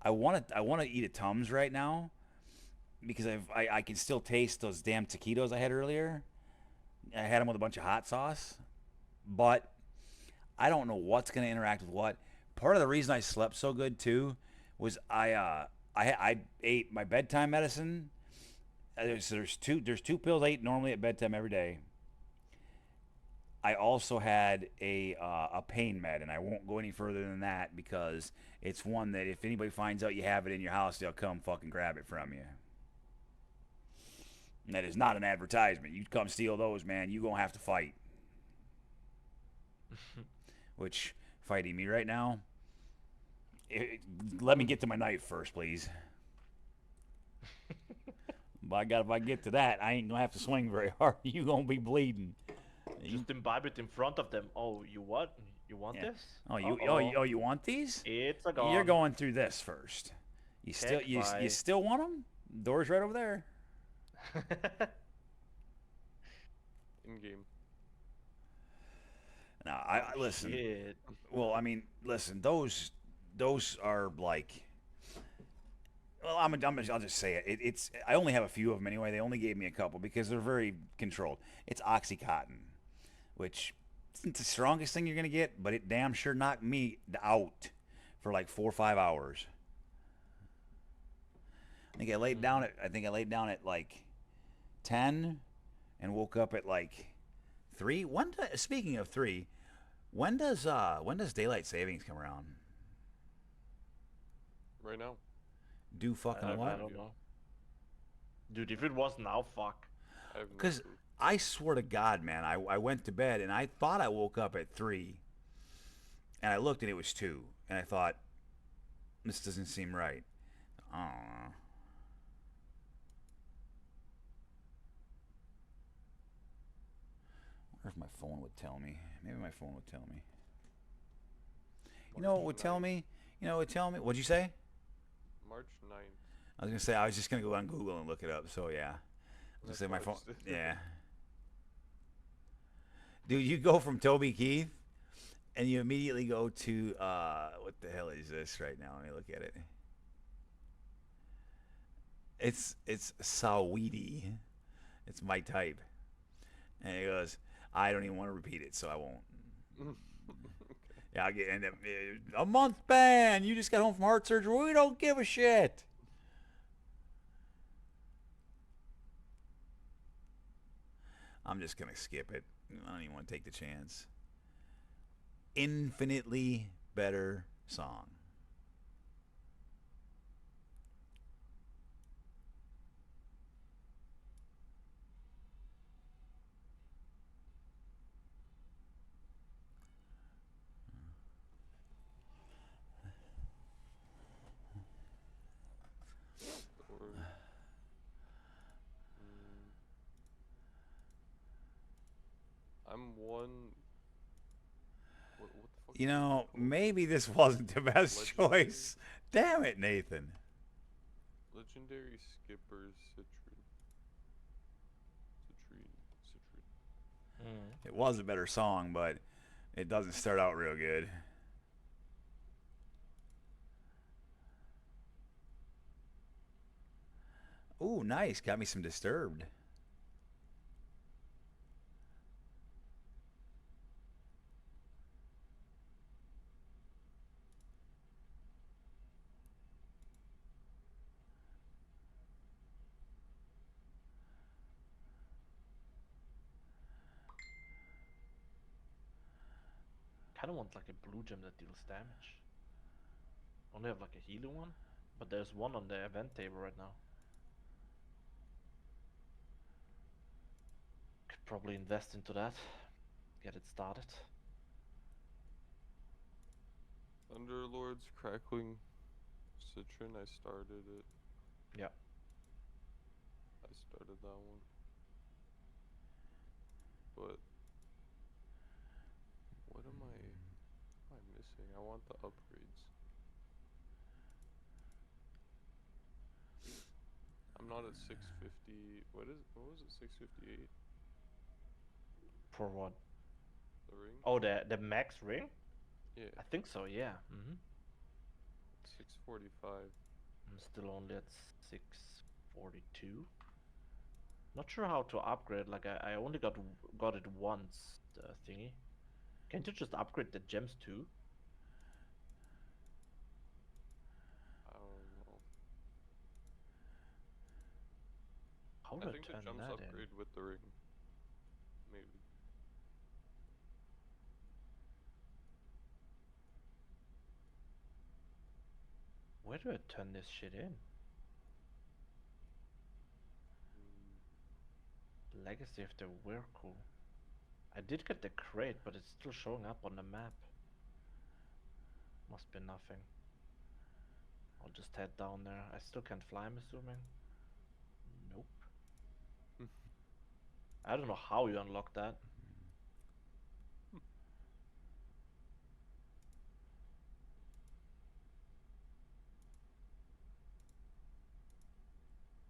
I want to eat a Tums right now because I can still taste those damn taquitos I had earlier. I had them with a bunch of hot sauce, but I don't know what's going to interact with what. Part of the reason I slept so good too was I ate my bedtime medicine. There's two pills I eat normally at bedtime every day, I also had a pain med, and I won't go any further than that because it's one that if anybody finds out you have it in your house, they'll come fucking grab it from you. And that is not an advertisement. You come steal those, man, you gonna have to fight. Which, fighting me right now? Let me get to my knife first, please. By God, if I get to that, I ain't gonna have to swing very hard. You gonna be bleeding. Just imbibe it in front of them. Oh, you what? You want Yeah. this? Oh, you Uh-oh. you want these? It's a gone. You're going through this first. You still Heck, you bye. still want them? Door's right over there. In game. Now, I listen. Shit. Well, I mean, listen. Those are like. Well, I'll just say it. It's. I only have a few of them anyway. They only gave me a couple because they're very controlled. It's OxyContin, which isn't the strongest thing you're gonna get, but it damn sure knocked me out for like 4 or 5 hours. I think I laid down at like 10, and woke up at like 3. Speaking of 3, when does daylight savings come around? Right now. Do fucking I what? don't know. Dude, if it was now, fuck. I have no Because clue. I swear to God, man, I went to bed and I thought I woke up at 3, and I looked and it was 2, and I thought, this doesn't seem right. I don't know. I wonder if my phone would tell me. Maybe my phone would tell me. You know what would tell me? You know what would tell me? What'd you say? March 9th. I was gonna say I was just gonna go on Google and look it up. So yeah, I was gonna say my phone. Yeah, dude, you go from Toby Keith, and you immediately go to what the hell is this right now? Let me look at it. It's Saweetie. It's my type, and he goes, I don't even want to repeat it, so I won't. Yeah, I get a month ban. You just got home from heart surgery. We don't give a shit. I'm just gonna skip it. I don't even want to take the chance. Infinitely better song. Or, I'm one. What the fuck? You is it know, called? maybe this wasn't the best Legendary? choice. Damn it, Nathan. Legendary Skipper Citrine. Citrine. It was a better song, but it doesn't start out real good. Ooh, nice. Got me some Disturbed. Kind of want like a blue gem that deals damage. Only have like a healing one, but there's one on the event table right now. Could probably invest into that. Get it started. Underlord's Crackling Citrine. I started it. Yeah. I started that one. But what am I missing? I want the upgrades. I'm not at 650. What was it? 658? For what? The ring? Oh, the max ring? Yeah. I think so. Yeah. 645. I'm still only at 642. Not sure how to upgrade. Like I only got it once. The thingy. Can't you just upgrade the gems too? I don't know. How I do I think the turn gems that in? upgrade with the ring. Maybe. Where do I turn this shit in? Legacy of the Whirlpool. I did get the crate, but it's still showing up on the map. Must be nothing. I'll just head down there. I still can't fly, I'm assuming. Nope. I don't know how you unlock that.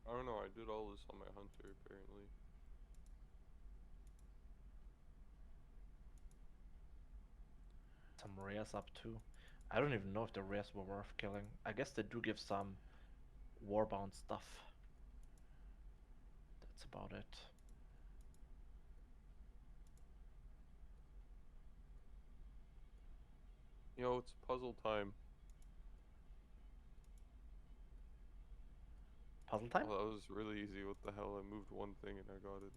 I don't know, I did all this on my hunter apparently. Some rares up too. I don't even know if the rares were worth killing. I guess they do give some warbound stuff. That's about it. Yo, it's puzzle time. Puzzle time? Oh, that was really easy. What the hell? I moved one thing and I got it.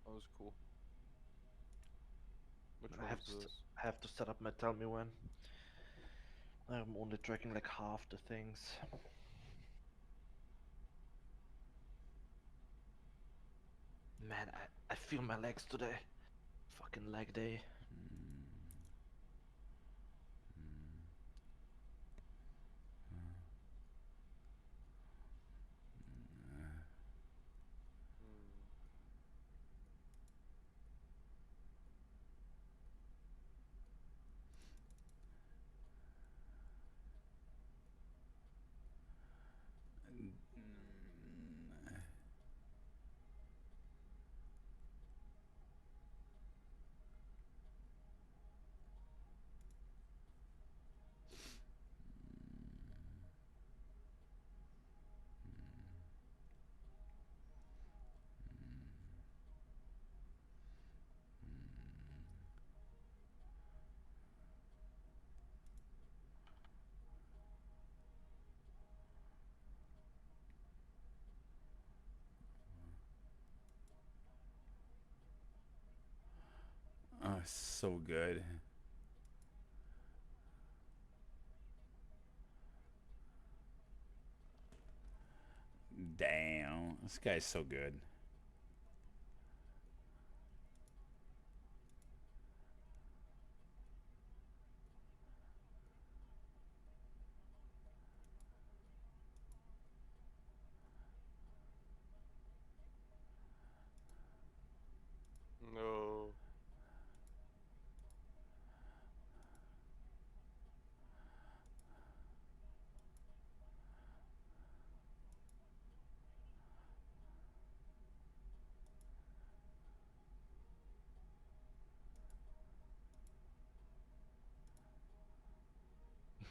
That was cool. Which I one have is to this? I have to set up my tell me when. I'm only tracking like half the things. Man, I feel my legs today. Fucking leg day. Hmm. Oh, so good. Damn, this guy's so good. No.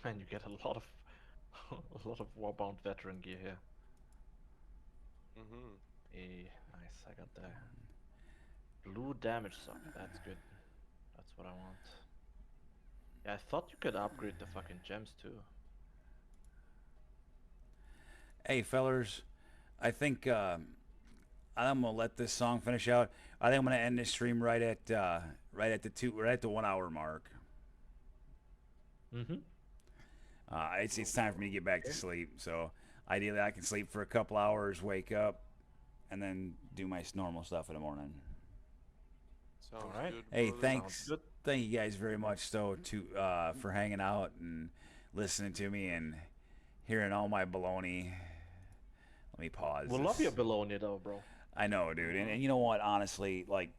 Man, you get a lot of a lot of warbound veteran gear here. Mhm. Nice, I got the blue damage suck. That's good. That's what I want. Yeah, I thought you could upgrade the fucking gems too. Hey, fellers, I think I'm gonna let this song finish out. I think I'm gonna end this stream right at the 1 hour mark. Mm-hmm. It's time for me to get back to sleep. So ideally, I can sleep for a couple hours, wake up, and then do my normal stuff in the morning. Sounds Alright. good, Hey, brother. thanks. good. Thank you guys very much, though, for hanging out and listening to me and hearing all my baloney. Let me pause. We love your baloney though, bro. I know, dude, and you know what? Honestly, like,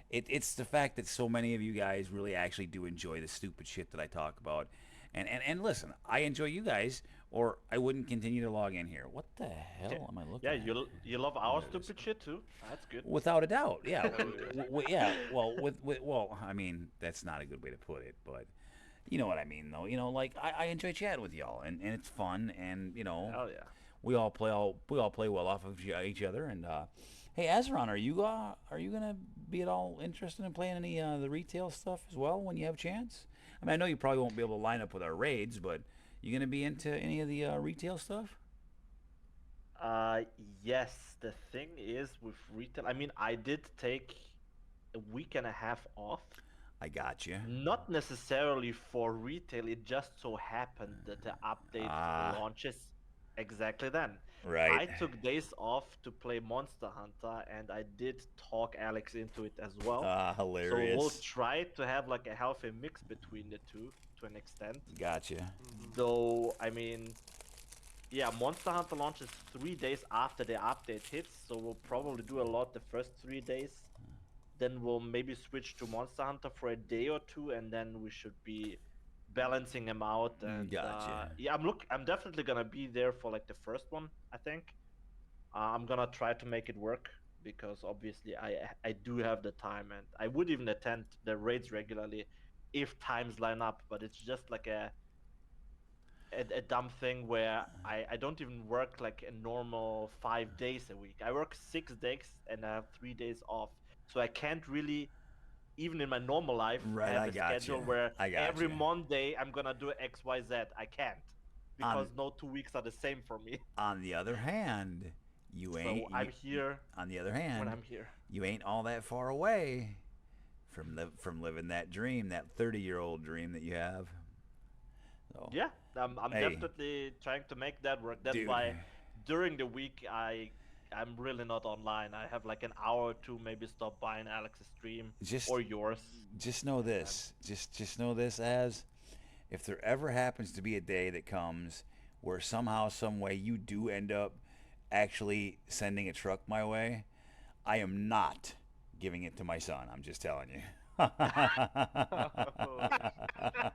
it's the fact that so many of you guys really actually do enjoy the stupid shit that I talk about, and listen, I enjoy you guys, or I wouldn't continue to log in here. What the hell am I looking Yeah, at? you love our There it is. stupid shit too. That's good. Without a doubt, yeah, Hell yeah. yeah. Well, well, I mean, that's not a good way to put it, but you know what I mean, though. You know, like I enjoy chatting with y'all, and it's fun, and you know, Hell yeah. we all play well off of each other. And hey, Azron, are you gonna be at all interested in playing any the retail stuff as well when you have a chance? I mean, I know you probably won't be able to line up with our raids, but You gonna be into any of the retail stuff? Uh, yes. The thing is with retail, I mean, I did take a week and a half off. I got you. Not necessarily for retail, it just so happened that the update Ah, launches exactly then. right. I took days off to play Monster Hunter and I did talk Alex into it as well. Ah, So we'll hilarious. try to have like a healthy mix between the two to an extent. Gotcha. Mm-hmm. Though, I mean, yeah, Monster Hunter launches 3 days after the update hits, so we'll probably do a lot the first 3 days. Then we'll maybe switch to Monster Hunter for a day or two, and then we should be balancing them out. And Gotcha. yeah, I'm definitely gonna be there for like the first one. I think I'm gonna try to make it work because obviously I do have the time, and I would even attend the raids regularly if times line up. But it's just like a dumb thing where I don't even work like a normal 5 days a week. I work 6 days and I have 3 days off. So I can't really, even in my normal life, Right, have I a got schedule you. where I got every you. Monday I'm gonna do X, Y, Z. I can't On because no 2 weeks are the same for me. on the other hand, you So ain't. I'm here On the other when hand, I'm here. you ain't all that far away from living that dream, that 30-year-old dream that you have. So, Yeah, I'm hey, definitely trying to make that work. That's dude, why during the week I'm really not online. I have like an hour or two, maybe stop by an Alex's stream just or yours. just know And this. Just know this as if there ever happens to be a day that comes where somehow, some way you do end up actually sending a truck my way, I am not giving it to my son. I'm just telling you. Oh,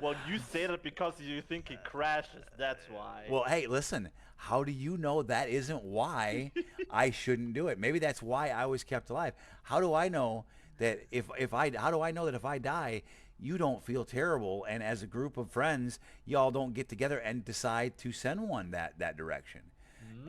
well, you say that because you think he crashes. That's why. Well, hey, listen, how do you know that isn't why I shouldn't do it? Maybe that's why I was kept alive. How do I know that if I how do I know that if I die, you don't feel terrible and as a group of friends, y'all don't get together and decide to send one that direction.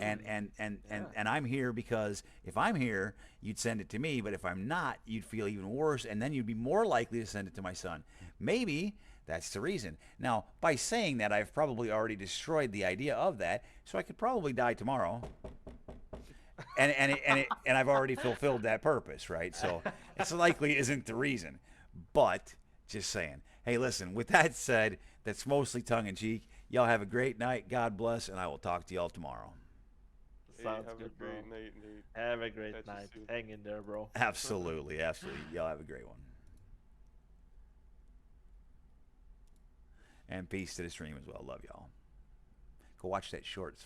And Mm, and and and yeah. and I'm here because if I'm here, you'd send it to me, but if I'm not, you'd feel even worse and then you'd be more likely to send it to my son. Maybe that's the reason. Now, by saying that, I've probably already destroyed the idea of that, so I could probably die tomorrow. And I've already fulfilled that purpose, right? So it's likely isn't the reason. But just saying. Hey, listen, with that said, that's mostly tongue in cheek. Y'all have a great night. God bless, and I will talk to y'all tomorrow. hey, Sounds have good, a bro. great night, Nate. Have a great Catch you night. soon. Hang in there, bro. Absolutely, absolutely. Y'all have a great one. And peace to the stream as well. Love y'all. Go watch that short.